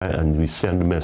and we send a message.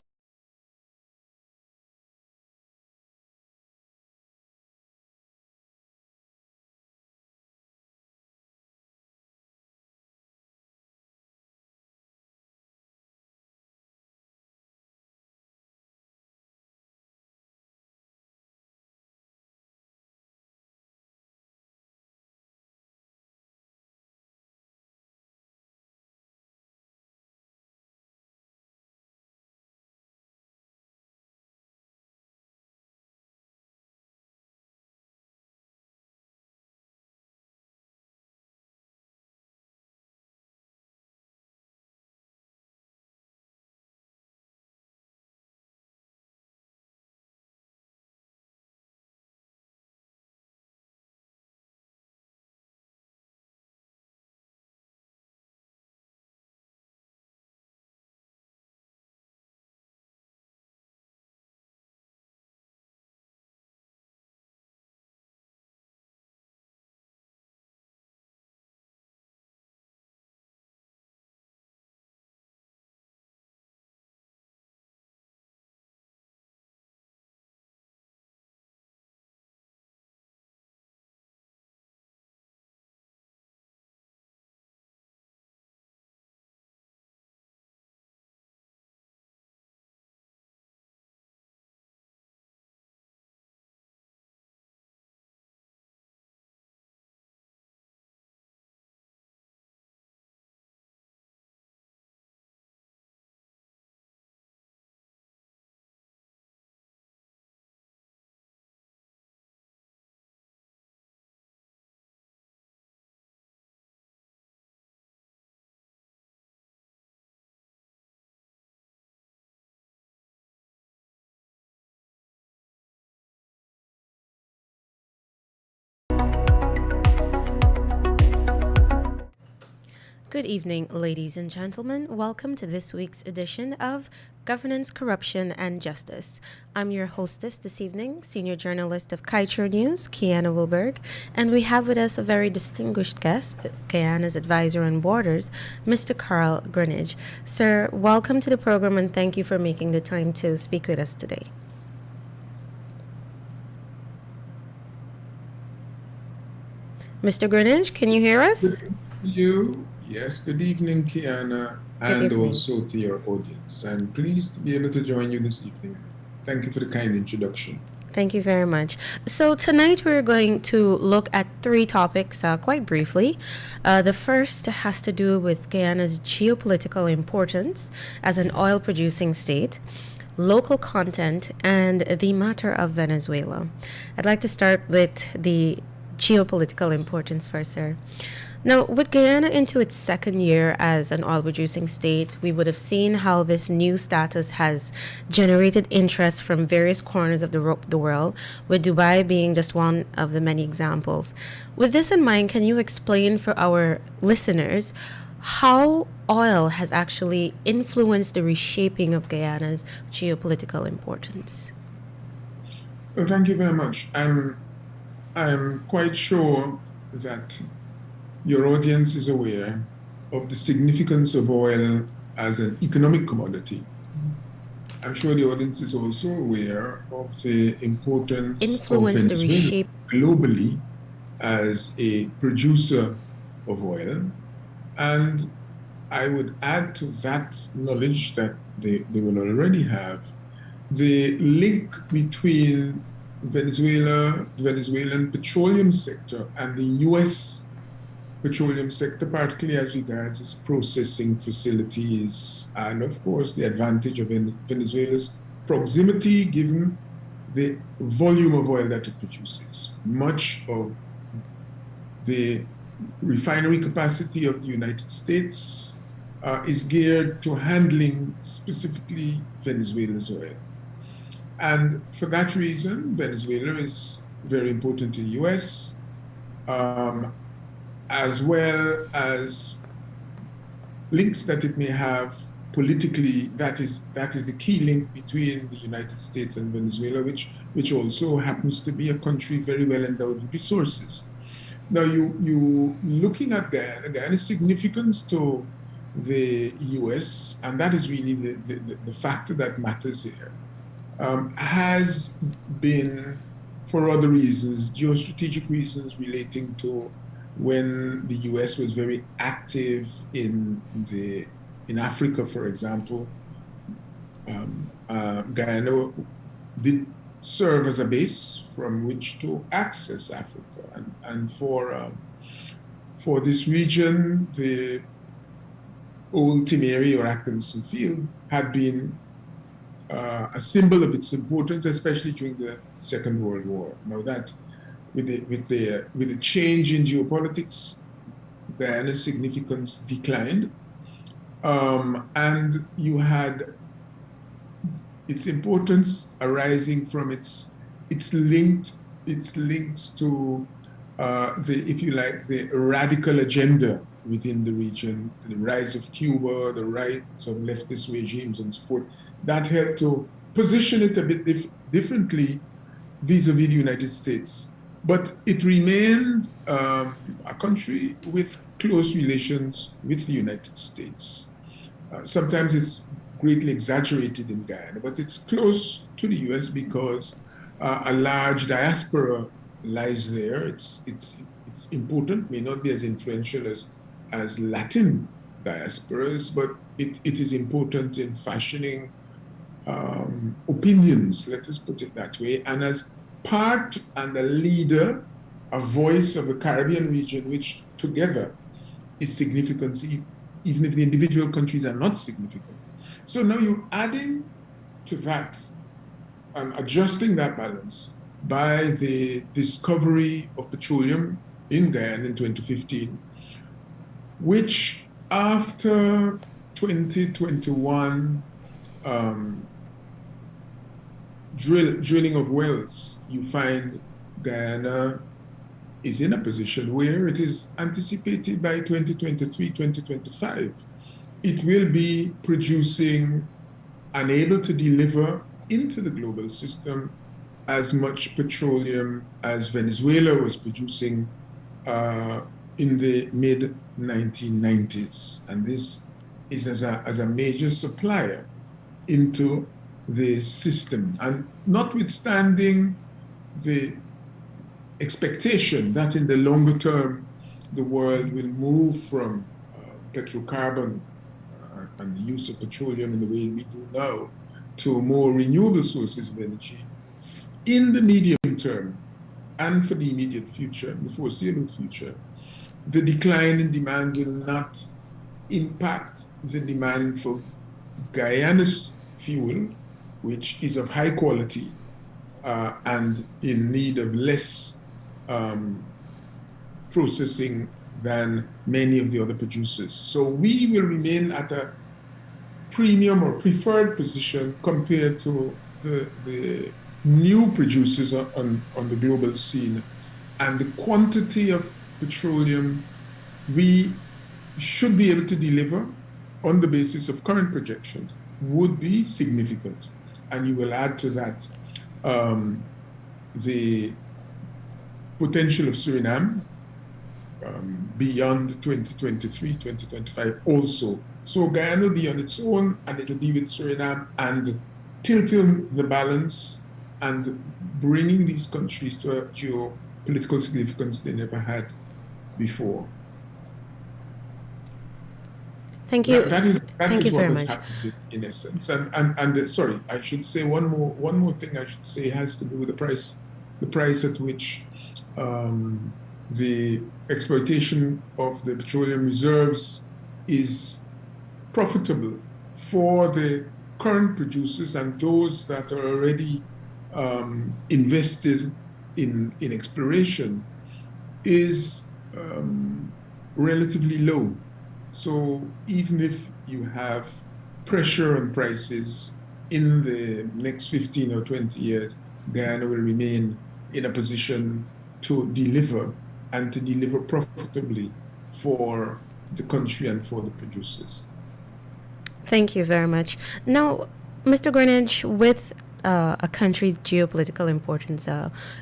Good evening, ladies and gentlemen. Welcome to this week's edition of Governance, Corruption, and Justice. I'm your hostess this evening, senior journalist of Kaieteur News, Kiana Wilburg, and we have with us a very distinguished guest, Guyana's advisor on borders, Mr. Carl Greenidge. Sir, welcome to the program and thank you for making the time to speak with us today. Mr. Greenidge, can you hear us? Yes, good evening, Kiana, and also to your audience. I'm pleased to be able to join you this evening. Thank you for the kind introduction. Thank you very much. So tonight we're going to look at three topics quite briefly. The first has to do with Guyana's geopolitical importance as an oil-producing state, local content, and the matter of Venezuela. I'd like to start with the geopolitical importance first, sir. Now, with Guyana into its second year as an oil-producing state, we would have seen how this new status has generated interest from various corners of the world, with Dubai being just one of the many examples. With this in mind, can you explain for our listeners how oil has actually influenced the reshaping of Guyana's geopolitical importance? Well, thank you very much. I'm quite sure that your audience is aware of the significance of oil as an economic commodity. I'm sure the audience is also aware of the importance of Venezuela globally as a producer of oil. And I would add to that knowledge that they will already have the link between Venezuela, the Venezuelan petroleum sector, and the U.S. petroleum sector, particularly as regards its processing facilities, and of course the advantage of Venezuela's proximity given the volume of oil that it produces. Much of the refinery capacity of the United States is geared to handling specifically Venezuela's oil. And for that reason, Venezuela is very important to the U.S., as well as links that it may have politically. That is the key link between the United States and Venezuela, which also happens to be a country very well endowed with resources. Now, you looking at Guyana's significance to the US, and that is really the factor that matters here, has been, for other reasons, geostrategic reasons relating to when the US was very active in Africa, for example. Guyana did serve as a base from which to access Africa, and for this region, the old Timeri or Atkinson Field had been a symbol of its importance, especially during the Second World War. Now that with the change in geopolitics, Guyana's significance declined, and you had its importance arising from its links to if you like, the radical agenda within the region, the rise of Cuba, the rise of leftist regimes and so forth. That helped to position it a bit differently vis-a-vis the United States. But it remained a country with close relations with the United States. Sometimes it's greatly exaggerated in Guyana, but it's close to the US because a large diaspora lies there. It's important, may not be as influential as Latin diasporas, but it is important in fashioning opinions, let us put it that way, and as part and a leader, a voice of the Caribbean region, which together is significant, even if the individual countries are not significant. So now you're adding to that and adjusting that balance by the discovery of petroleum in Guyana in 2015, which after 2021 drilling of wells, you find Guyana is in a position where it is anticipated by 2023, 2025, it will be producing and able to deliver into the global system as much petroleum as Venezuela was producing in the mid-1990s. And this is as a major supplier into the system. And notwithstanding the expectation that in the longer term, the world will move from petrocarbon and the use of petroleum in the way we do now to more renewable sources of energy, in the medium term and for the immediate future, the foreseeable future, the decline in demand will not impact the demand for Guyana's fuel, which is of high quality and in need of less processing than many of the other producers. So we will remain at a premium or preferred position compared to the new producers on the global scene. And the quantity of petroleum we should be able to deliver on the basis of current projections would be significant. And you will add to that the potential of Suriname beyond 2023, 2025 also. So Guyana will be on its own, and it will be with Suriname, and tilting the balance and bringing these countries to a geopolitical significance they never had before. Thank you. That is what has happened in essence. And sorry, I should say one more thing. I should say has to do with the price at which the exploitation of the petroleum reserves is profitable for the current producers and those that are already invested in exploration is relatively low. So even if you have pressure on prices in the next 15 or 20 years, Guyana will remain in a position to deliver and to deliver profitably for the country and for the producers. Thank you very much. Now, Mr. Greenidge, with a country's geopolitical importance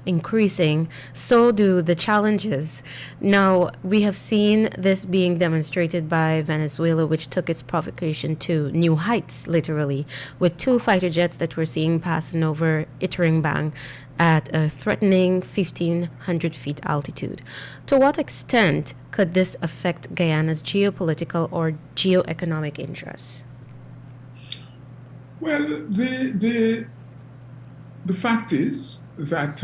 increasing, so do the challenges. Now, we have seen this being demonstrated by Venezuela, which took its provocation to new heights, literally, with two fighter jets that we're seeing passing over Iterengbang at a threatening 1,500 feet altitude. To what extent could this affect Guyana's geopolitical or geoeconomic interests? Well, the fact is that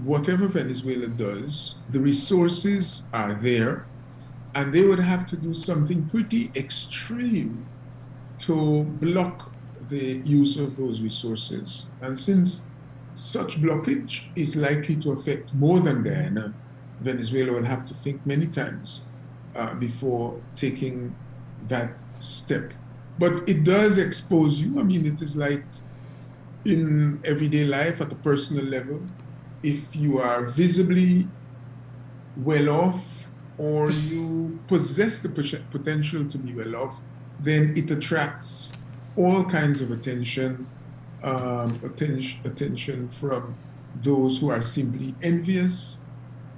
whatever Venezuela does, the resources are there, and they would have to do something pretty extreme to block the use of those resources. And since such blockage is likely to affect more than Guyana, Venezuela will have to think many times before taking that step. But it does expose you. I mean, it is like in everyday life at a personal level. If you are visibly well off or you possess the potential to be well off, then it attracts all kinds of attention from those who are simply envious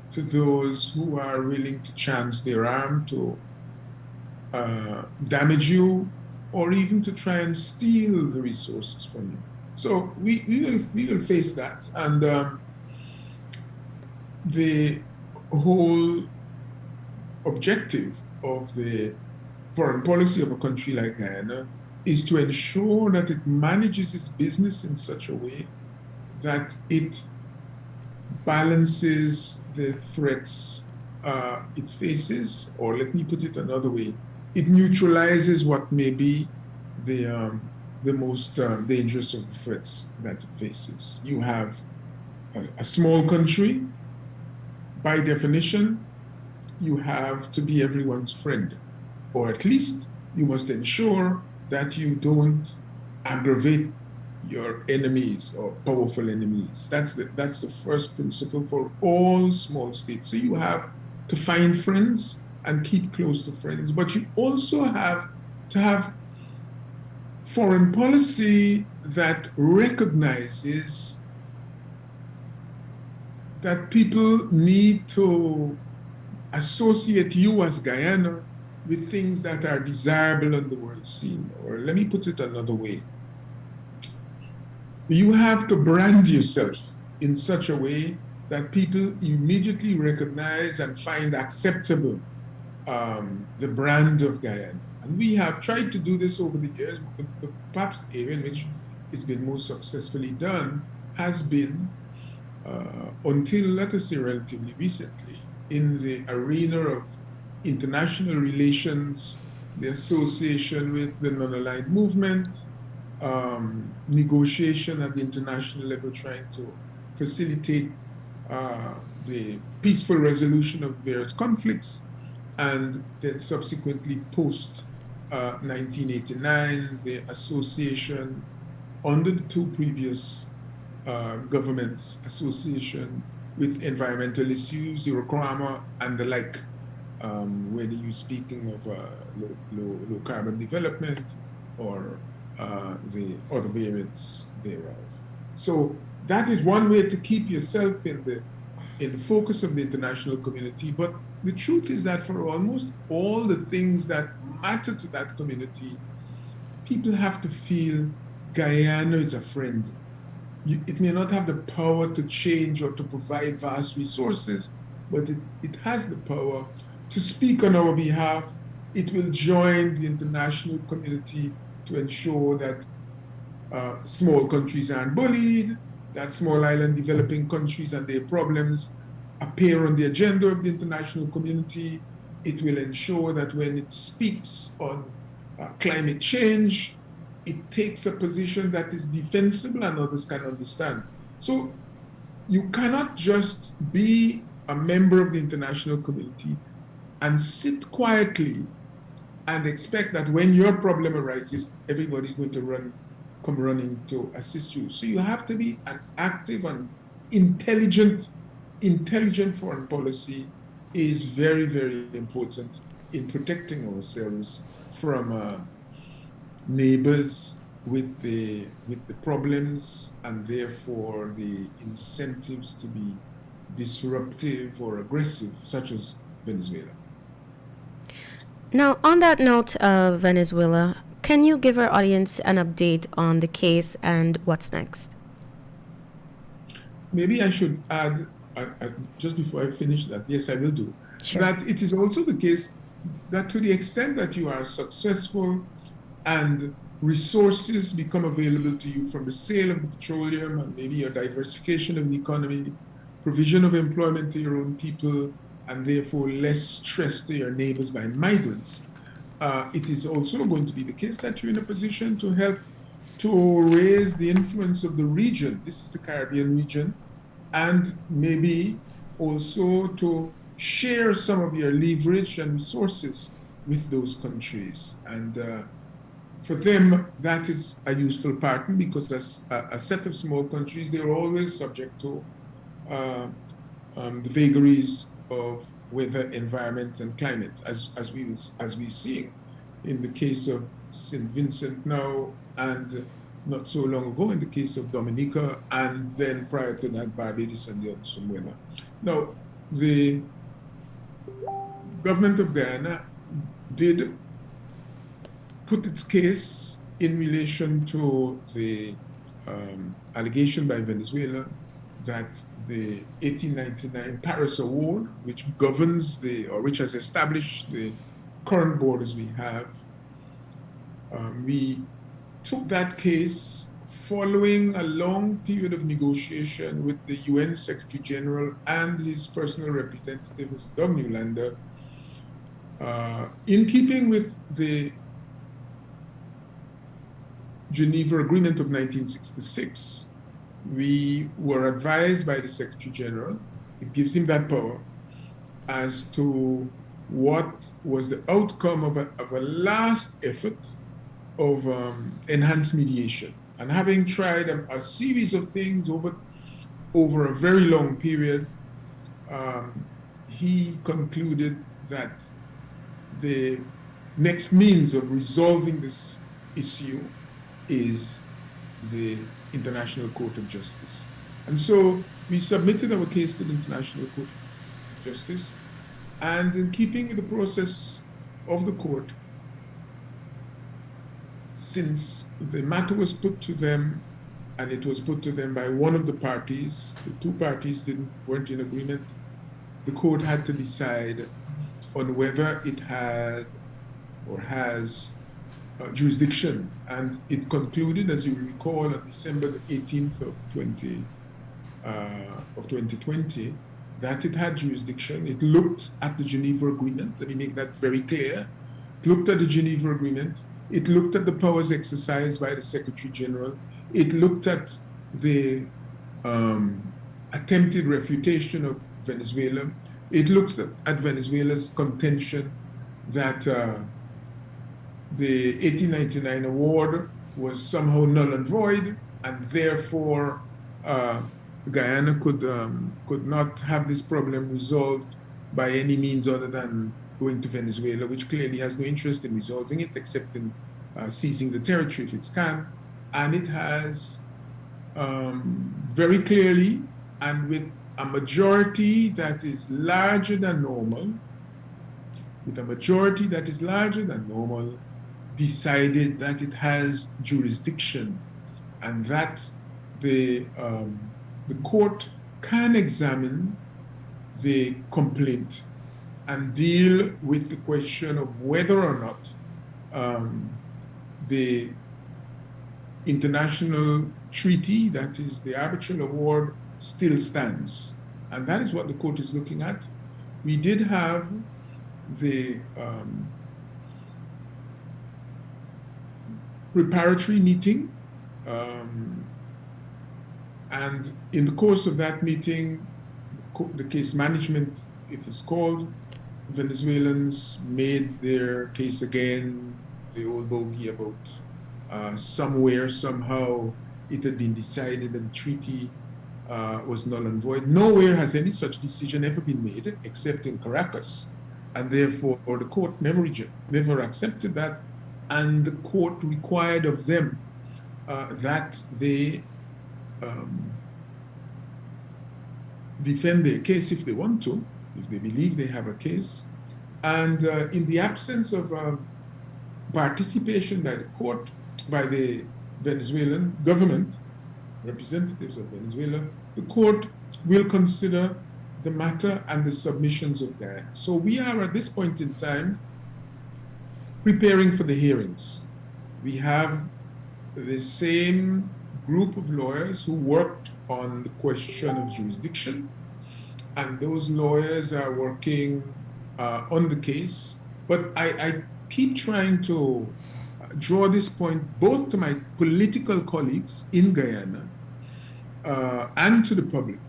to those who are willing to chance their arm to damage you or even to try and steal the resources from you. So we will face that. And the whole objective of the foreign policy of a country like Guyana is to ensure that it manages its business in such a way that it balances the threats it faces, or let me put it another way, it neutralizes what may be the most dangerous of the threats that it faces. You have a small country. By definition, you have to be everyone's friend, or at least you must ensure that you don't aggravate your enemies or powerful enemies. That's the first principle for all small states. So you have to find friends and keep close to friends, but you also have to have foreign policy that recognizes that people need to associate you as Guyana with things that are desirable on the world scene. Or let me put it another way. You have to brand yourself in such a way that people immediately recognize and find acceptable the brand of Guyana. And we have tried to do this over the years, but perhaps the area in which it's been most successfully done has been, until, let us say, relatively recently, in the arena of international relations, the association with the non-aligned movement, negotiation at the international level, trying to facilitate the peaceful resolution of various conflicts, and then subsequently post 1989, the association under the two previous governments, association with environmental issues, Irokrama and the like, whether you're speaking of low carbon development or the other variants thereof. So that is one way to keep yourself in the focus of the international community. But the truth is that for almost all the things that matter to that community, people have to feel Guyana is a friend. It may not have the power to change or to provide vast resources, but it has the power to speak on our behalf. It will join the international community to ensure that small countries aren't bullied, that small island developing countries and their problems appear on the agenda of the international community. It will ensure that when it speaks on climate change, it takes a position that is defensible and others can understand. So you cannot just be a member of the international community and sit quietly and expect that when your problem arises, everybody's going to come running to assist you. So you have to be an active and intelligent foreign policy is very, very important in protecting ourselves from neighbors with the problems and therefore the incentives to be disruptive or aggressive, such as Venezuela. Now, on that note of Venezuela, can you give our audience an update on the case and what's next? Maybe I should add, just before I finish that, yes, I will do, Sure. that it is also the case that to the extent that you are successful and resources become available to you from the sale of petroleum and maybe a diversification of the economy, provision of employment to your own people, and therefore less stress to your neighbors by migrants, it is also going to be the case that you're in a position to help to raise the influence of the region. This is the Caribbean region, and maybe also to share some of your leverage and resources with those countries. And for them, that is a useful partner because as a set of small countries, they're always subject to the vagaries of weather, environment, and climate, as we're seeing in the case of St. Vincent now, and not so long ago in the case of Dominica, and then prior to that, Barbados and the others from Wema. Now, the government of Guyana did put its case in relation to the allegation by Venezuela that the 1899 Paris Award, which governs or which has established the current borders we have, we took that case following a long period of negotiation with the UN Secretary General and his personal representative, Mr. Doug Newlander, in keeping with the Geneva Agreement of 1966. We were advised by the Secretary General, it gives him that power, as to what was the outcome of a last effort of enhanced mediation. And having tried a series of things over a very long period, he concluded that the next means of resolving this issue is the International Court of Justice. And so we submitted our case to the International Court of Justice, and in keeping with the process of the court, since the matter was put to them, and it was put to them by one of the parties, the two parties weren't in agreement, the court had to decide on whether it had or has jurisdiction. And it concluded, as you recall, on December the 18th of 2020, that it had jurisdiction. It looked at the Geneva Agreement. Let me make that very clear. It looked at the Geneva Agreement. It looked at the powers exercised by the Secretary General. It looked at the attempted refutation of Venezuela. It looks at Venezuela's contention that the 1899 award was somehow null and void, and therefore Guyana could not have this problem resolved by any means other than going to Venezuela, which clearly has no interest in resolving it except in seizing the territory if it can. And it has very clearly, and with a majority that is larger than normal, decided that it has jurisdiction and that the court can examine the complaint and deal with the question of whether or not the international treaty, that is the arbitral award, still stands. And that is what the court is looking at. We did have the preparatory meeting, and in the course of that meeting, the case management, it is called, Venezuelans made their case again, the old bogey about somewhere, somehow, it had been decided that the treaty was null and void. Nowhere has any such decision ever been made, except in Caracas. And therefore, the court never accepted that. And the court required of them that they defend their case if they want to, if they believe they have a case. And in the absence of participation by the court, by the Venezuelan government, representatives of Venezuela, the court will consider the matter and the submissions of that. So we are at this point in time preparing for the hearings. We have the same group of lawyers who worked on the question of jurisdiction, and those lawyers are working on the case. But I keep trying to draw this point both to my political colleagues in Guyana and to the public,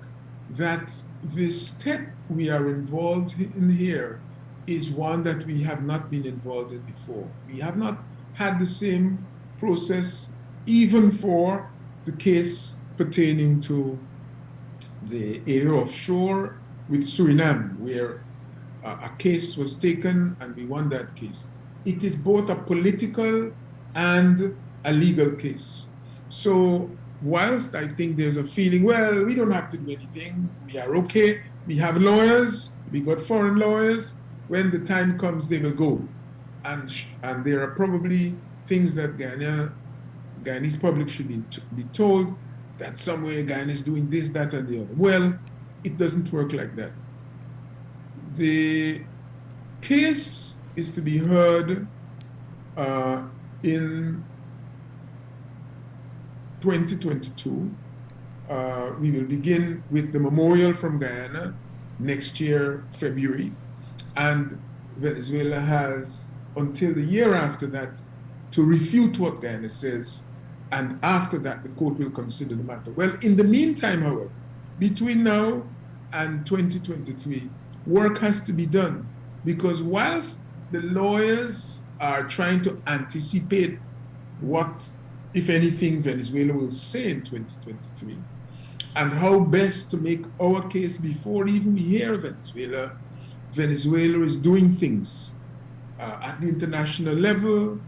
that the step we are involved in here is one that we have not been involved in before. We have not had the same process even for the case pertaining to the area offshore with Suriname, where a case was taken and we won that case. It is both a political and a legal case. So whilst I think there's a feeling, well, we don't have to do anything, we are okay, we have lawyers, we got foreign lawyers, when the time comes, they will go. And there are probably things that Guyanese public should be told, that somewhere Guyana is doing this, that, and the other. Well, it doesn't work like that. The case is to be heard in 2022. We will begin with the memorial from Guyana next year, February, and Venezuela has until the year after that to refute what Guyana says, and after that the court will consider the matter. Well, in the meantime, however, between now and 2023, work has to be done, because whilst the lawyers are trying to anticipate what, if anything, Venezuela will say in 2023, and how best to make our case before even we hear Venezuela, Venezuela is doing things at the international level,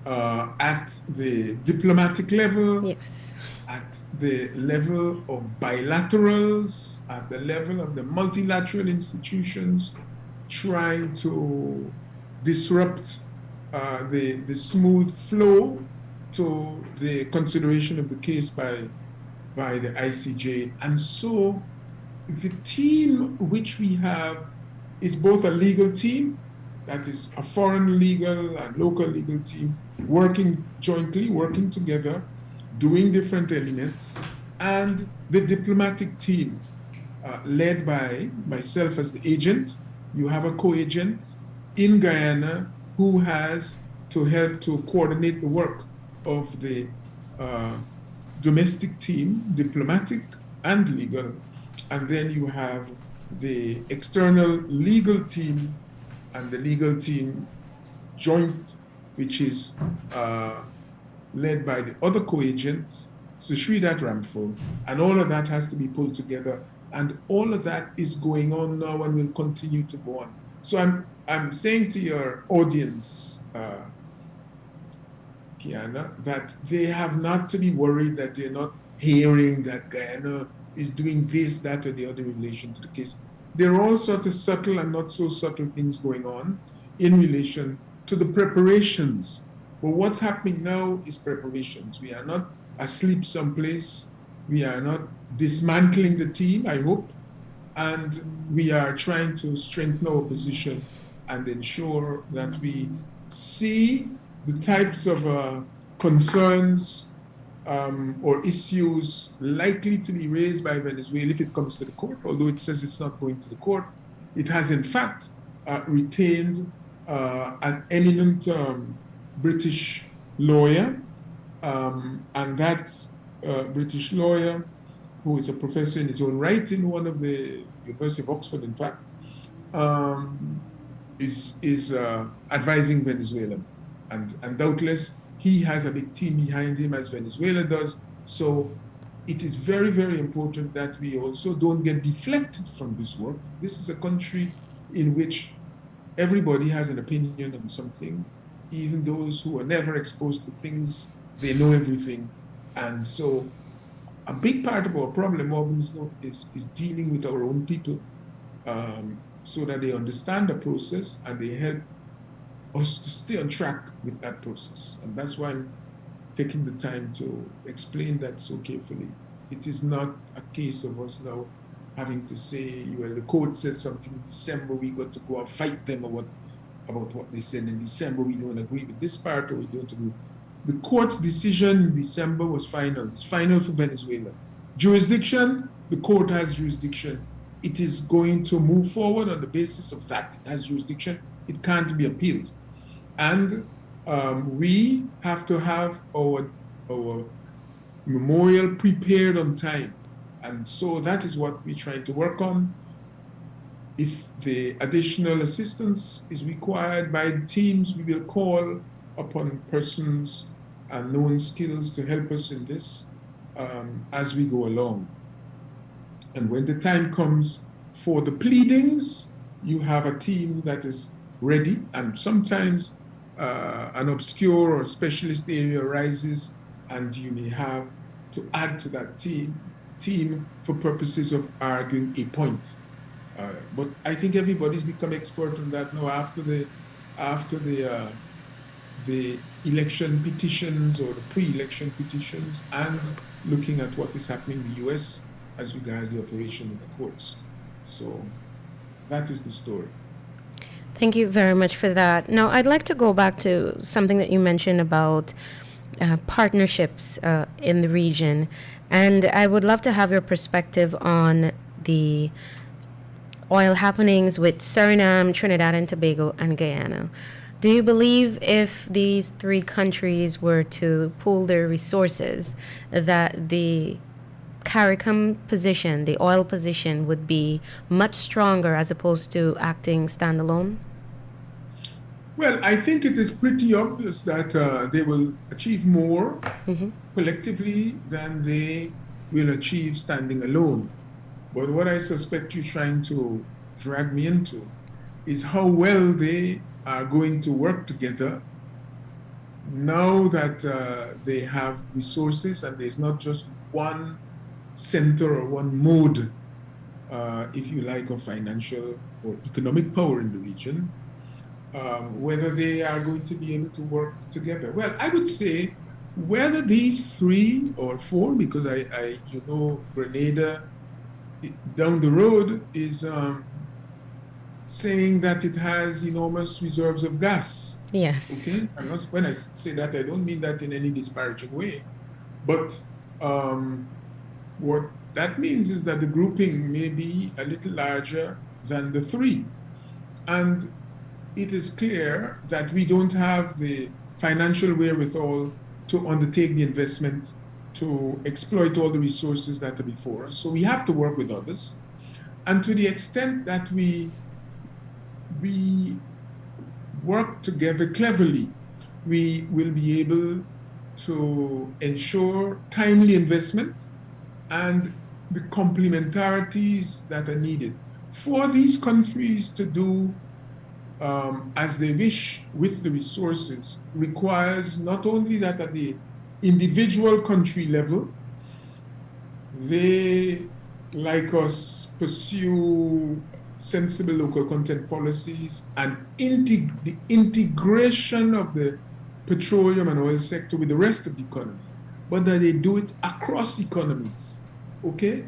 at the diplomatic level, Yes. at the level of bilaterals, at the level of the multilateral institutions, trying to disrupt the smooth flow to the consideration of the case by the ICJ. And so the team which we have is both a legal team, that is a foreign legal and local legal team, working jointly, working together, doing different elements, and the diplomatic team led by myself as the agent. You have a co-agent in Guyana who has to help to coordinate the work of the domestic team, diplomatic and legal. And then you have the external legal team and the legal team joint, which is led by the other co-agent, Sushridat Ramphul, and all of that has to be pulled together. And all of that is going on now and will continue to go on. So I'm saying to your audience, Kiana, that they have not to be worried that they're not hearing that Guyana is doing this, that, or the other in relation to the case. There are all sorts of subtle and not so subtle things going on in relation to the preparations. But what's happening now is preparations. We are not asleep someplace. We are not dismantling the team, I hope. And we are trying to strengthen our position and ensure that we see the types of concerns or issues likely to be raised by Venezuela if it comes to the court. Although it says it's not going to the court, it has in fact retained an eminent British lawyer, and that British lawyer, who is a professor in his own right in one of the University of Oxford, in fact, is advising Venezuela. And doubtless, he has a big team behind him, as Venezuela does. So it is very, very important that we also don't get deflected from this work. This is a country in which everybody has an opinion on something. Even those who are never exposed to things, they know everything. And so a big part of our problem often is dealing with our own people, so that they understand the process and they help us to stay on track with that process. And that's why I'm taking the time to explain that so carefully. It is not a case of us now having to say, well, the court said something in December, we got to go and fight them about what they said in December. We don't agree with this part, or we don't agree. The court's decision in December was final. It's final for Venezuela. Jurisdiction, the court has jurisdiction. It is going to move forward on the basis of that. It has jurisdiction. It can't be appealed. And we have to have our memorial prepared on time. And so that is what we're trying to work on. If the additional assistance is required by the teams, we will call upon persons and known skills to help us in this as we go along. And when the time comes for the pleadings, you have a team that is ready, and sometimes an obscure or specialist area arises, and you may have to add to that team for purposes of arguing a point. But I think everybody's become expert on that now after the election petitions or the pre-election petitions, and looking at what is happening in the US as regards the operation of the courts. So that is the story. Thank you very much for that. Now, I'd like to go back to something that you mentioned about partnerships in the region. And I would love to have your perspective on the oil happenings with Suriname, Trinidad and Tobago, and Guyana. Do you believe if these three countries were to pool their resources, that the CARICOM position, the oil position, would be much stronger as opposed to acting standalone? Well, I think it is pretty obvious that they will achieve more collectively than they will achieve standing alone. But what I suspect you're trying to drag me into is how well they are going to work together now that they have resources and there's not just one center or one mode, if you like, of financial or economic power in the region, whether they are going to be able to work together. Well, I would say whether these three or four, because Grenada down the road is saying that it has enormous reserves of gas. Yes. Okay. When I say that, I don't mean that in any disparaging way, but what that means is that the grouping may be a little larger than the three, and it is clear that we don't have the financial wherewithal to undertake the investment to exploit all the resources that are before us. So we have to work with others. And to the extent that we work together cleverly, we will be able to ensure timely investment and the complementarities that are needed for these countries to do as they wish with the resources. Requires not only that at the individual country level, they, like us, pursue sensible local content policies and the integration of the petroleum and oil sector with the rest of the economy, but that they do it across economies, okay?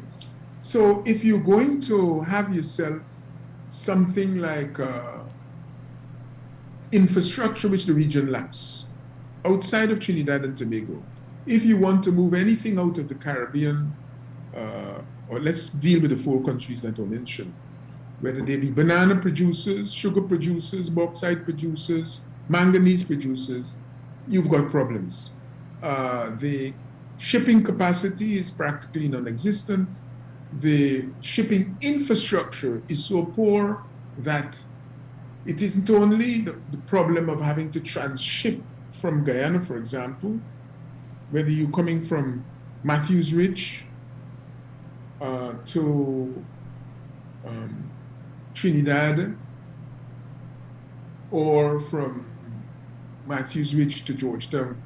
So if you're going to have yourself something like infrastructure which the region lacks, outside of Trinidad and Tobago, if you want to move anything out of the Caribbean, or let's deal with the four countries that I mentioned, whether they be banana producers, sugar producers, bauxite producers, manganese producers, you've got problems. The shipping capacity is practically non-existent. The shipping infrastructure is so poor that it isn't only the problem of having to transship from Guyana, for example, whether you're coming from Matthews Ridge to Trinidad, or from Matthews Ridge to Georgetown.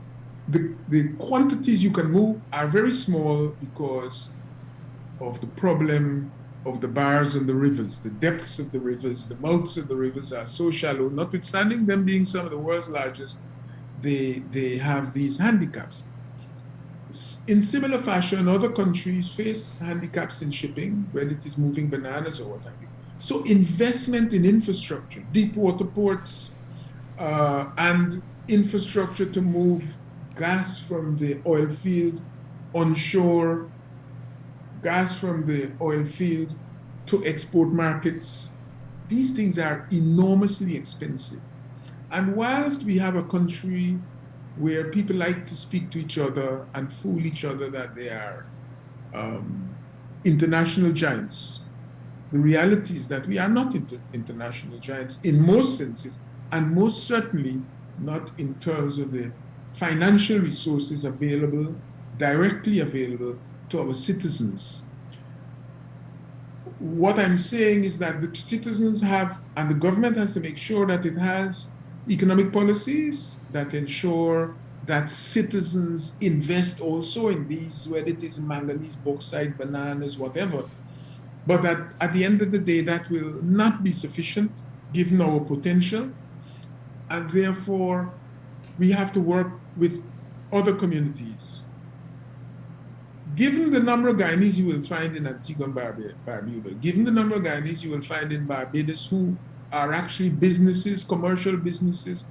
the quantities you can move are very small because of the problem of the bars and the rivers. The depths of the rivers, the mouths of the rivers are so shallow, notwithstanding them being some of the world's largest, they have these handicaps. In similar fashion, other countries face handicaps in shipping, whether it is moving bananas or what have you. So investment in infrastructure, deep water ports, and infrastructure to move gas from the oil field onshore, gas from the oil field to export markets. These things are enormously expensive. And whilst we have a country where people like to speak to each other and fool each other that they are international giants, the reality is that we are not international giants in most senses, and most certainly not in terms of the financial resources available, directly available to our citizens. What I'm saying is that the citizens have, and the government has to make sure that it has economic policies that ensure that citizens invest also in these, whether it is manganese, bauxite, bananas, whatever. But that at the end of the day, that will not be sufficient given our potential. And therefore, we have to work with other communities. Given the number of Guyanese you will find in Antigua and Barbuda, given the number of Guyanese you will find in Barbados who are actually businesses, commercial businesses,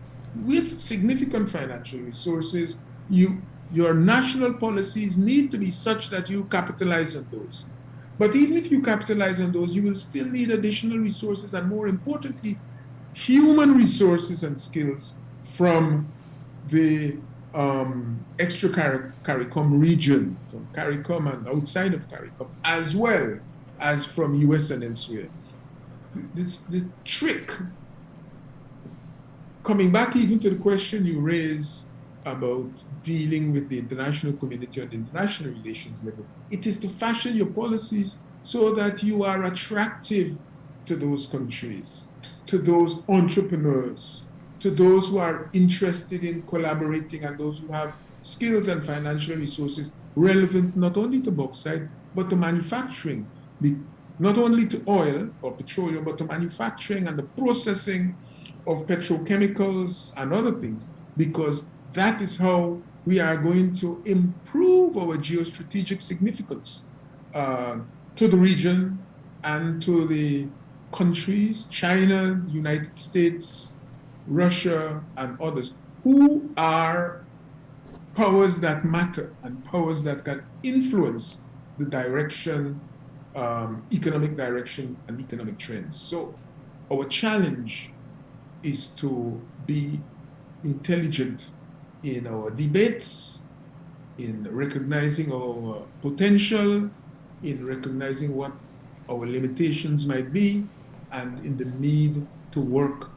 with significant financial resources, your national policies need to be such that you capitalize on those. But even if you capitalize on those, you will still need additional resources, and more importantly, human resources and skills from the extra CARICOM region, from CARICOM and outside of CARICOM, as well as from US and elsewhere. This trick, coming back even to the question you raised about dealing with the international community on the international relations level, it is to fashion your policies so that you are attractive to those countries, to those entrepreneurs, to those who are interested in collaborating, and those who have skills and financial resources relevant not only to bauxite, but to manufacturing, not only to oil or petroleum, but to manufacturing and the processing of petrochemicals and other things, because that is how we are going to improve our geostrategic significance to the region and to the countries, China, the United States, Russia, and others, who are powers that matter and powers that can influence the direction, economic direction and economic trends. So our challenge is to be intelligent in our debates, in recognizing our potential, in recognizing what our limitations might be, and in the need to work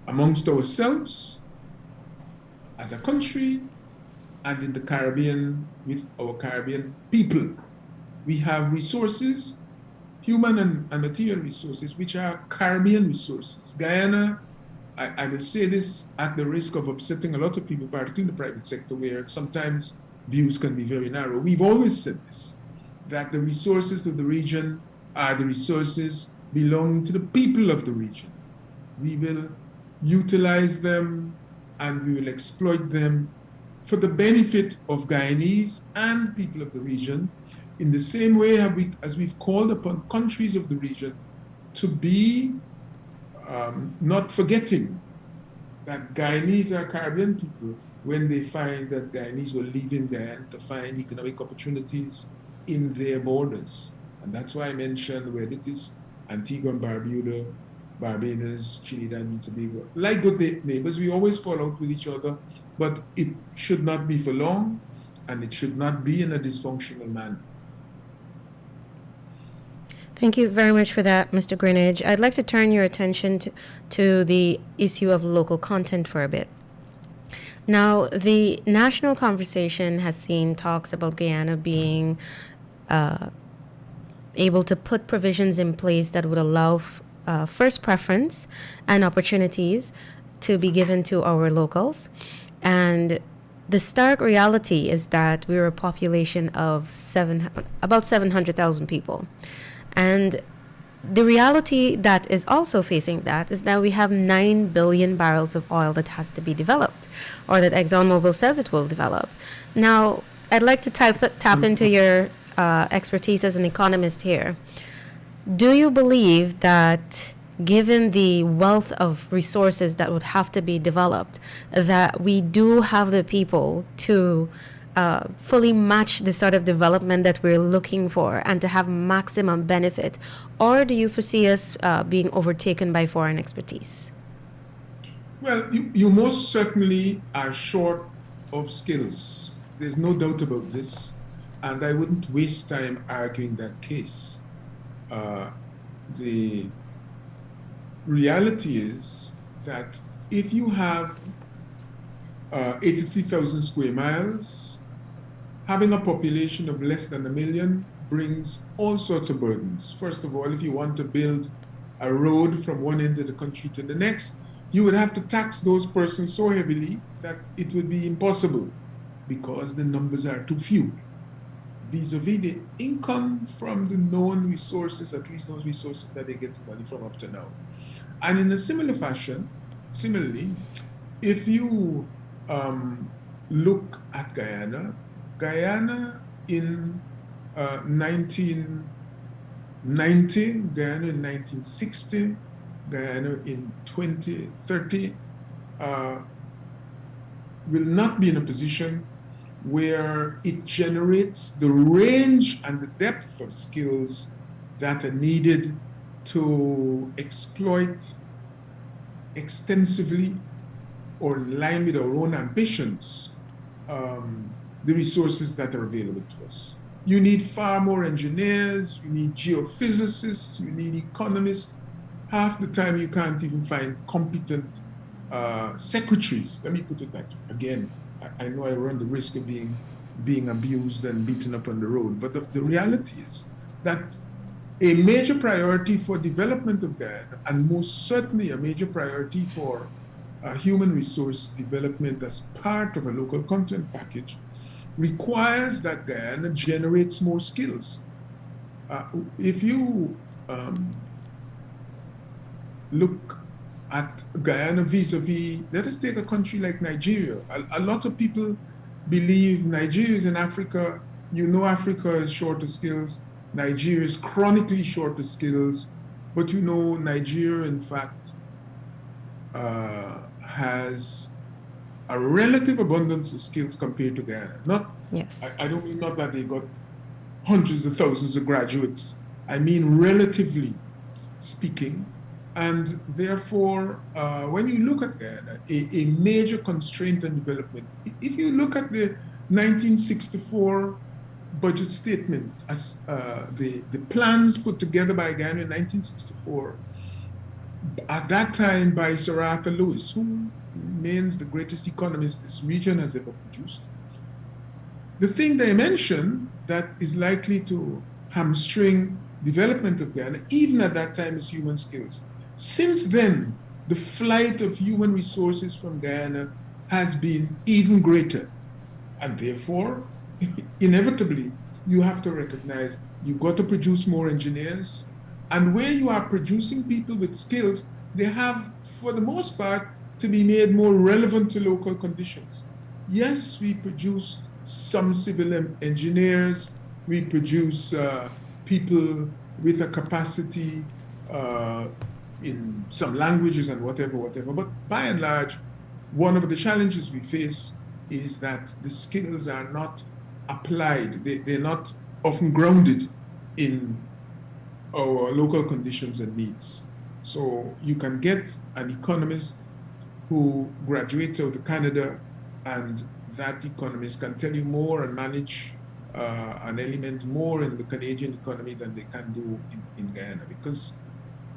amongst ourselves as a country and in the Caribbean with our Caribbean people. We have resources, human and material resources, which are Caribbean resources. Guyana, I will say this at the risk of upsetting a lot of people, particularly in the private sector, where sometimes views can be very narrow. We've always said this, that the resources of the region are the resources belonging to the people of the region. We will utilize them and we will exploit them for the benefit of Guyanese and people of the region, in the same way as we've called upon countries of the region to be not forgetting that Guyanese are Caribbean people when they find that Guyanese were leaving Guyana to find economic opportunities in their borders. And that's why I mentioned where it is Antigua and Barbuda, Barbados, Trinidad and Tobago. Like good neighbors, we always fall out with each other, but it should not be for long, and it should not be in a dysfunctional manner. Thank you very much for that, Mr. Greenidge. I'd like to turn your attention to the issue of local content for a bit. Now, the national conversation has seen talks about Guyana being able to put provisions in place that would allow first preference and opportunities to be given to our locals. And the stark reality is that we're a population of about 700,000 people. And the reality that is also facing that is that we have 9 billion barrels of oil that has to be developed, or that ExxonMobil says it will develop. Now, I'd like to tap into your expertise as an economist here. Do you believe that, given the wealth of resources that would have to be developed, that we do have the people to fully match the sort of development that we're looking for and to have maximum benefit? Or do you foresee us being overtaken by foreign expertise? Well, you most certainly are short of skills. There's no doubt about this. And I wouldn't waste time arguing that case. The reality is that if you have 83,000 square miles, having a population of less than 1 million brings all sorts of burdens. First of all, if you want to build a road from one end of the country to the next, you would have to tax those persons so heavily that it would be impossible because the numbers are too few, vis-a-vis the income from the known resources, at least those resources that they get money from up to now. And in a similarly, if you look at Guyana in 1990, Guyana in 1960, Guyana in 2030 will not be in a position where it generates the range and the depth of skills that are needed to exploit extensively or in line with our own ambitions the resources that are available to us. You need far more engineers, you need geophysicists, you need economists. Half the time you can't even find competent secretaries. Let me put it that way. Again, I know I run the risk of being abused and beaten up on the road, but the reality is that a major priority for development of Guyana, and most certainly a major priority for human resource development as part of a local content package, requires that Guyana generates more skills. If you look at Guyana vis-a-vis, let us take a country like Nigeria. A lot of people believe Nigeria is in Africa. You know Africa is short of skills. Nigeria is chronically short of skills. But you know Nigeria, in fact, has a relative abundance of skills compared to Guyana. Yes. I don't mean not that they got hundreds of thousands of graduates. I mean relatively speaking. And therefore, when you look at Guyana, a major constraint on development, if you look at the 1964 budget statement, as the plans put together by Guyana in 1964, at that time by Sir Arthur Lewis, who remains the greatest economist this region has ever produced, the thing they mention that is likely to hamstring development of Guyana, even at that time, is human skills. Since then, the flight of human resources from Guyana has been even greater. And therefore, inevitably, you have to recognize you've got to produce more engineers. And where you are producing people with skills, they have, for the most part, to be made more relevant to local conditions. Yes, we produce some civil engineers, we produce people with a capacity in some languages and whatever. But by and large, one of the challenges we face is that the skills are not applied. They're not often grounded in our local conditions and needs. So you can get an economist who graduates out of Canada, and that economist can tell you more and manage an element more in the Canadian economy than they can do in Guyana, because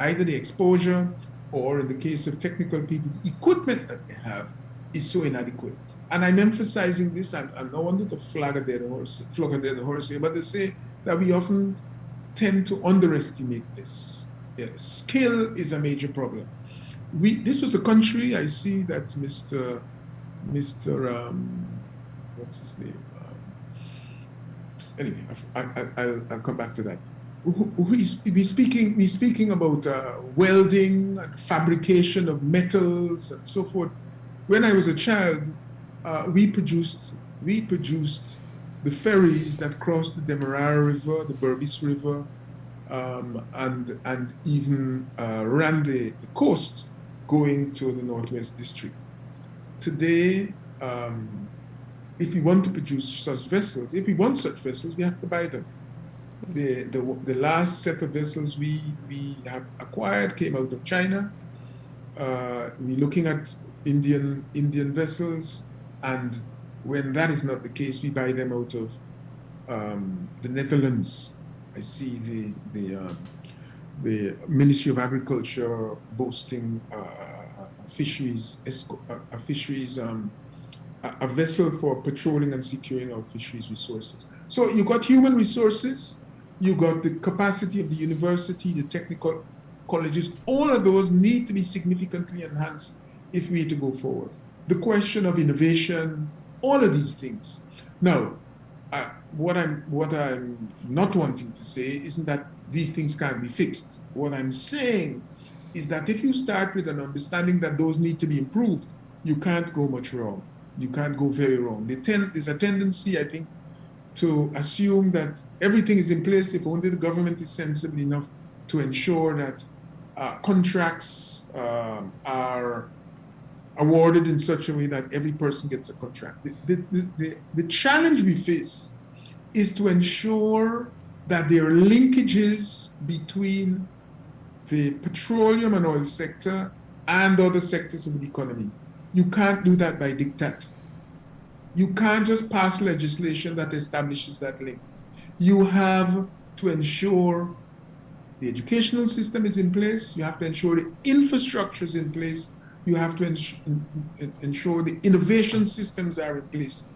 either the exposure or, in the case of technical people, the equipment that they have is so inadequate. And I'm emphasizing this, and I don't want to flog a dead horse here, but to say that we often tend to underestimate this. Skill is a major problem. This was a country, I see that Mr. what's his name? Anyway, I'll come back to that. He's speaking about welding and fabrication of metals and so forth. When I was a child, we produced the ferries that crossed the Demerara River, the Berbice River, and even ran the coast going to the Northwest District. Today, if we want to produce such vessels, if we want such vessels, we have to buy them. The last set of vessels we have acquired came out of China. We're looking at Indian vessels, and when that is not the case, we buy them out of the Netherlands. I see the Ministry of Agriculture boasting a vessel for patrolling and securing our fisheries resources. So you got human resources, you got the capacity of the university, the technical colleges. All of those need to be significantly enhanced if we are to go forward. The question of innovation, all of these things. Now, what I'm not wanting to say isn't that these things can't be fixed. What I'm saying is that if you start with an understanding that those need to be improved, you can't go much wrong. You can't go very wrong. There's a tendency, I think, to assume that everything is in place if only the government is sensible enough to ensure that contracts are awarded in such a way that every person gets a contract. The challenge we face is to ensure that there are linkages between the petroleum and oil sector and other sectors of the economy. You can't do that by diktat. You can't just pass legislation that establishes that link. You have to ensure the educational system is in place. You have to ensure the infrastructure is in place. You have to ensure the innovation systems are in place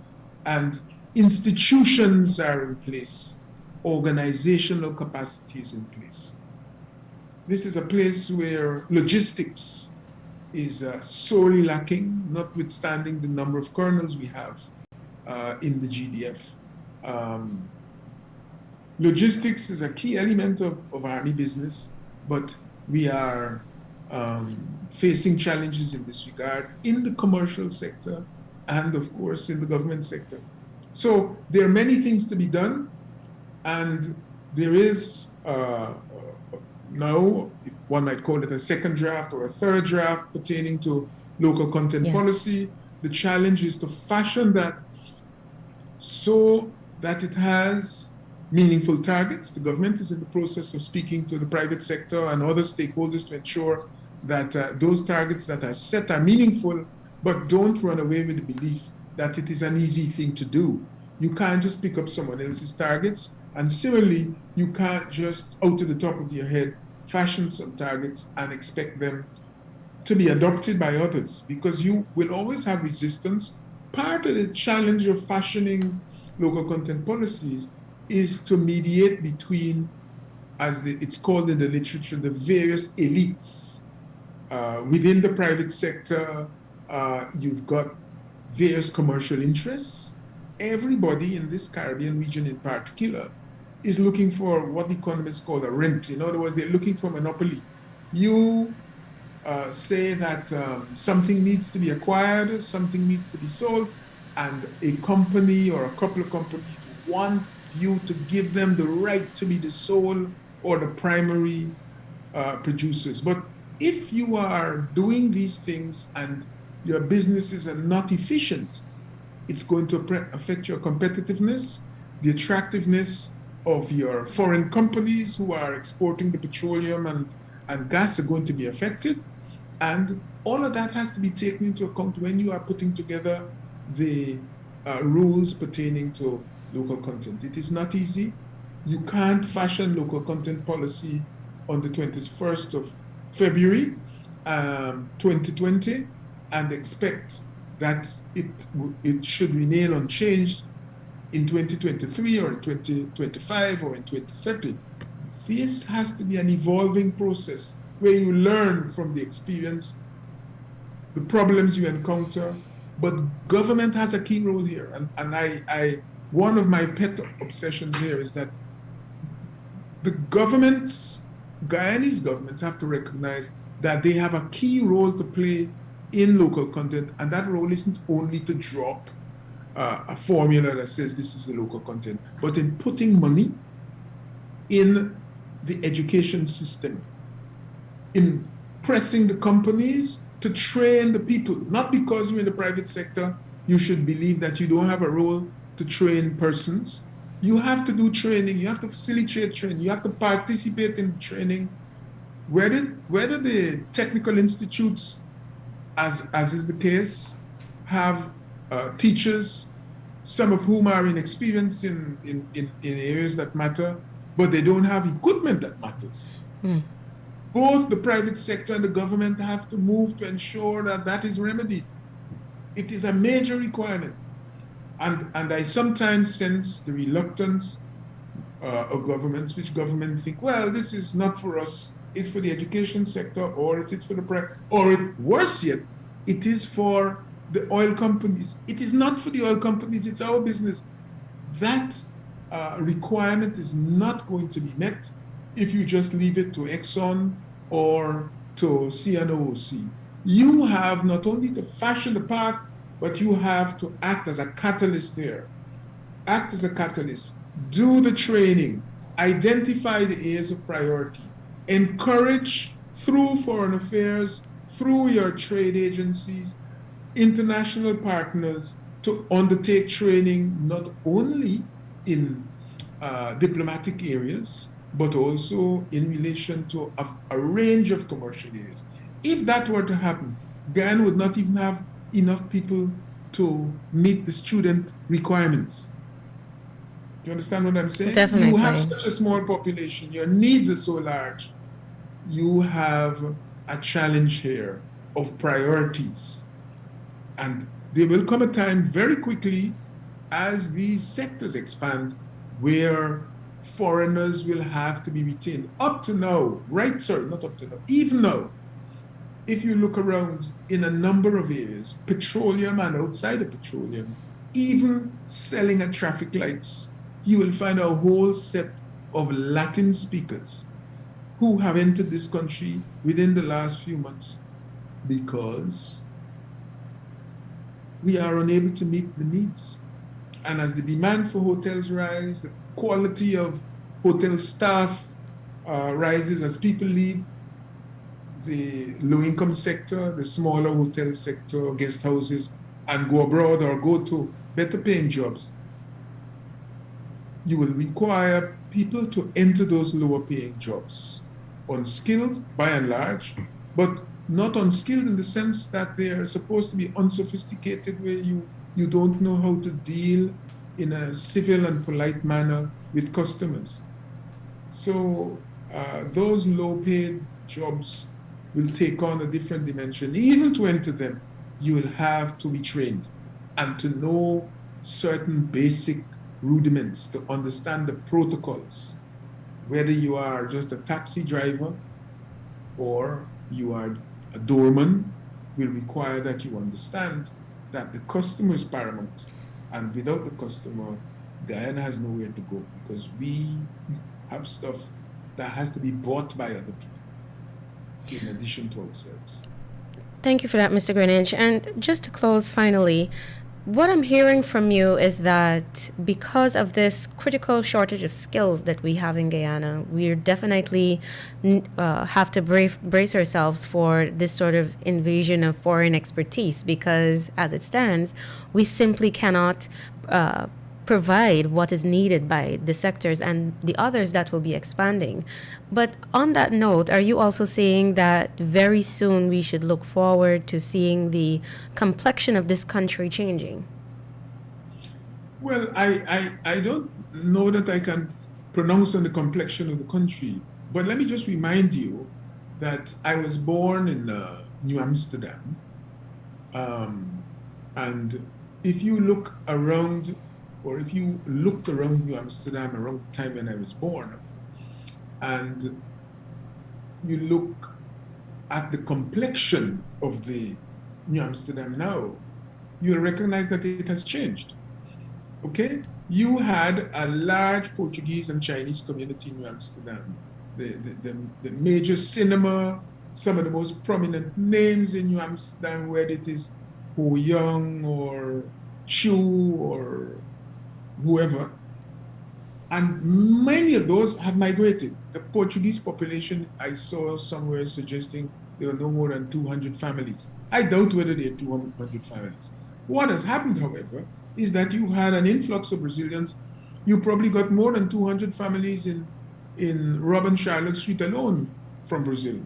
and institutions are in place. Organizational capacity is in place. This is a place where logistics is sorely lacking, notwithstanding the number of colonels we have in the GDF. Logistics is a key element of Army business, but we are facing challenges in this regard in the commercial sector and, of course, in the government sector. So there are many things to be done, and there is now, if one might call it a second draft or a third draft pertaining to local content policy. The challenge is to fashion that so that it has meaningful targets. The government is in the process of speaking to the private sector and other stakeholders to ensure that those targets that are set are meaningful, but don't run away with the belief that it is an easy thing to do. You can't just pick up someone else's targets, and similarly, you can't just out of the top of your head fashion some targets and expect them to be adopted by others, because you will always have resistance. Part of the challenge of fashioning local content policies is to mediate between, as it's called in the literature, the various elites. Within the private sector, you've got various commercial interests. Everybody in this Caribbean region in particular is looking for what economists call a rent. In other words, they're looking for monopoly. You say that something needs to be acquired, something needs to be sold, and a company or a couple of companies want you to give them the right to be the sole or the primary producers. But if you are doing these things and your businesses are not efficient, it's going to affect your competitiveness, the attractiveness of your foreign companies who are exporting the petroleum and gas are going to be affected. And all of that has to be taken into account when you are putting together the rules pertaining to local content. It is not easy. You can't fashion local content policy on the 21st of February 2020 and expect that it should remain unchanged in 2023 or in 2025 or in 2030. This has to be an evolving process where you learn from the experience, the problems you encounter, But government has a key role here. And one of my pet obsessions here is that the governments, Guyanese governments, have to recognize that they have a key role to play in local content, and that role isn't only to drop a formula that says this is the local content, but in putting money in the education system, in pressing the companies to train the people. Not because you're in the private sector, you should believe that you don't have a role to train persons. You have to do training, you have to facilitate training, you have to participate in training. Whether the technical institutes, as is the case, have teachers, some of whom are inexperienced in areas that matter, but they don't have equipment that matters. Both the private sector and the government have to move to ensure that that is remedied. It is a major requirement. And I sometimes sense the reluctance of governments, which governments think, well, this is not for us, it's for the education sector, or it is for the private, or worse yet, it is for the oil companies. It is not for the oil companies, it's our business. That requirement is not going to be met if you just leave it to Exxon or to CNOOC. You have not only to fashion the path, but you have to act as a catalyst here. Act as a catalyst. Do the training. Identify the areas of priority. Encourage through foreign affairs, through your trade agencies, international partners to undertake training not only in diplomatic areas, but also in relation to a range of commercial areas. If that were to happen, Guyana would not even have enough people to meet the student requirements. Do you understand what I'm saying? Definitely. You have such a small population, your needs are so large, you have a challenge here of priorities. And there will come a time very quickly as these sectors expand where foreigners will have to be retained. Up to now, right, sorry, not up to now, even now, if you look around in a number of areas, petroleum and outside of petroleum, even selling at traffic lights, you will find a whole set of Latin speakers who have entered this country within the last few months because we are unable to meet the needs. And as the demand for hotels rise, the quality of hotel staff rises as people leave the low-income sector, the smaller hotel sector, guest houses, and go abroad or go to better-paying jobs. You will require people to enter those lower-paying jobs, unskilled by and large, but not unskilled in the sense that they are supposed to be unsophisticated, where you don't know how to deal in a civil and polite manner with customers. So those low-paid jobs will take on a different dimension. Even to enter them, you will have to be trained and to know certain basic rudiments, to understand the protocols. Whether you are just a taxi driver or you are a doorman, will require that you understand that the customer is paramount. And without the customer, Guyana has nowhere to go, because we have stuff that has to be bought by other people in addition to ourselves. Thank you for that, Mr. Greenidge. And just to close finally, what I'm hearing from you is that because of this critical shortage of skills that we have in Guyana, we definitely have to brace ourselves for this sort of invasion of foreign expertise, because as it stands, we simply cannot provide what is needed by the sectors and the others that will be expanding. But on that note, are you also saying that very soon we should look forward to seeing the complexion of this country changing? Well, I don't know that I can pronounce on the complexion of the country, but let me just remind you that I was born in New Amsterdam. And if you look around, or if you looked around New Amsterdam around the time when I was born, and you look at the complexion of the New Amsterdam now, you'll recognize that it has changed. Okay? You had a large Portuguese and Chinese community in New Amsterdam. The major cinema, some of the most prominent names in New Amsterdam, whether it is Ho Young or Chu or whoever, and many of those have migrated. The Portuguese population, I saw somewhere suggesting there are no more than 200 families. I doubt whether there are 200 families. What has happened, however, is that you had an influx of Brazilians. You probably got more than 200 families in Robin Charlotte Street alone from Brazil.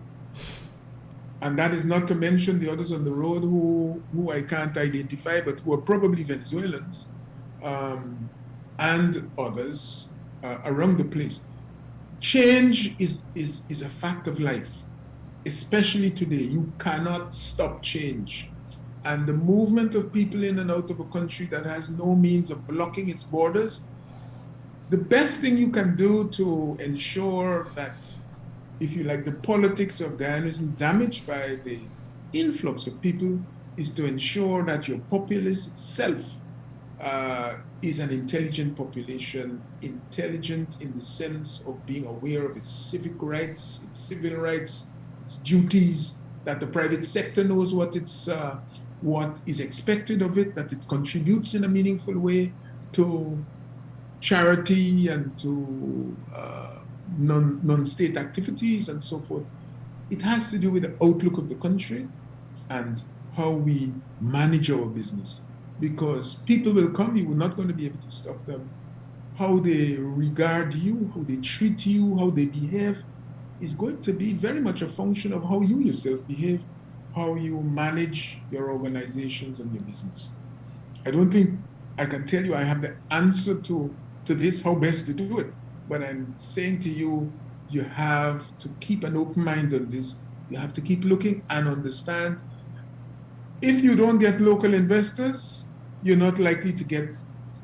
And that is not to mention the others on the road who I can't identify, but who are probably Venezuelans, and others around the place. Change is a fact of life, especially today. You cannot stop change. And the movement of people in and out of a country that has no means of blocking its borders, the best thing you can do to ensure that, if you like, the politics of Guyana isn't damaged by the influx of people is to ensure that your populace itself is an intelligent population, intelligent in the sense of being aware of its civic rights, its civil rights, its duties, that the private sector knows what is expected of it, that it contributes in a meaningful way to charity and to non-state activities and so forth. It has to do with the outlook of the country and how we manage our business. Because people will come, you are not going to be able to stop them. How they regard you, how they treat you, how they behave is going to be very much a function of how you yourself behave, how you manage your organizations and your business. I don't think I can tell you I have the answer to this, how best to do it. But I'm saying to you, you have to keep an open mind on this. You have to keep looking and understand. If you don't get local investors, you're not likely to get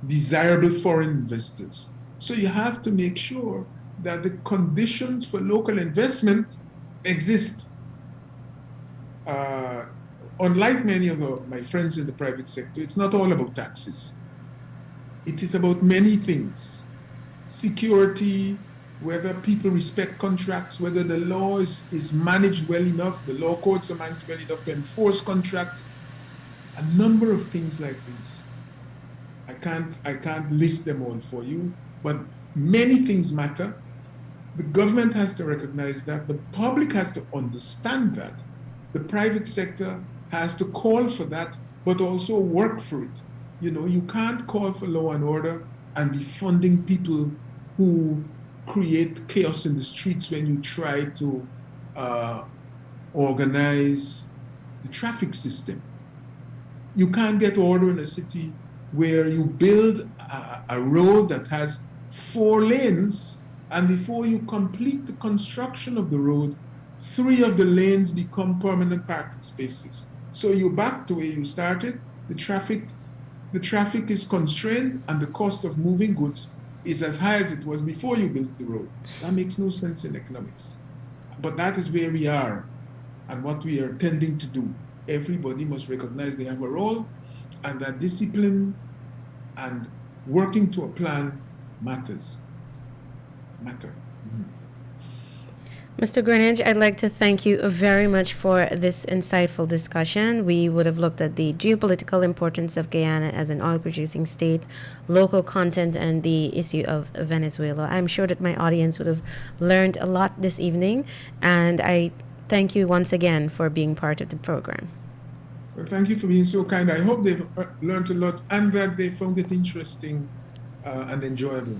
desirable foreign investors. So you have to make sure that the conditions for local investment exist. Unlike many of my friends in the private sector, it's not all about taxes. It is about many things. Security, whether people respect contracts, whether the law is managed well enough, the law courts are managed well enough to enforce contracts, a number of things like this. I can't list them all for you, but many things matter. The government has to recognize that. The public has to understand that. The private sector has to call for that, but also work for it. You can't call for law and order and be funding people who create chaos in the streets when you try to organize the traffic system. You can't get order in a city where you build a road that has 4 lanes, and before you complete the construction of the road, 3 of the lanes become permanent parking spaces. So you're back to where you started. The traffic is constrained, and the cost of moving goods is as high as it was before you built the road. That makes no sense in economics. But that is where we are and what we are tending to do. Everybody must recognize they have a role, and that discipline and working to a plan matter. Mr. Greenidge, I'd like to thank you very much for this insightful discussion. We would have looked at the geopolitical importance of Guyana as an oil-producing state, local content, and the issue of Venezuela. I'm sure that my audience would have learned a lot this evening, and I thank you once again for being part of the program. Well, thank you for being so kind. I hope they've learned a lot and that they found it interesting and enjoyable.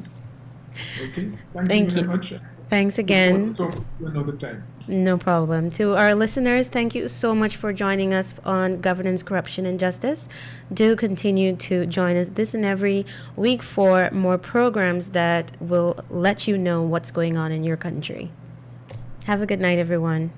Okay? Thank you very much. Thanks again. We'll talk to you another time. No problem. To our listeners, thank you so much for joining us on Governance, Corruption, and Justice. Do continue to join us this and every week for more programs that will let you know what's going on in your country. Have a good night, everyone.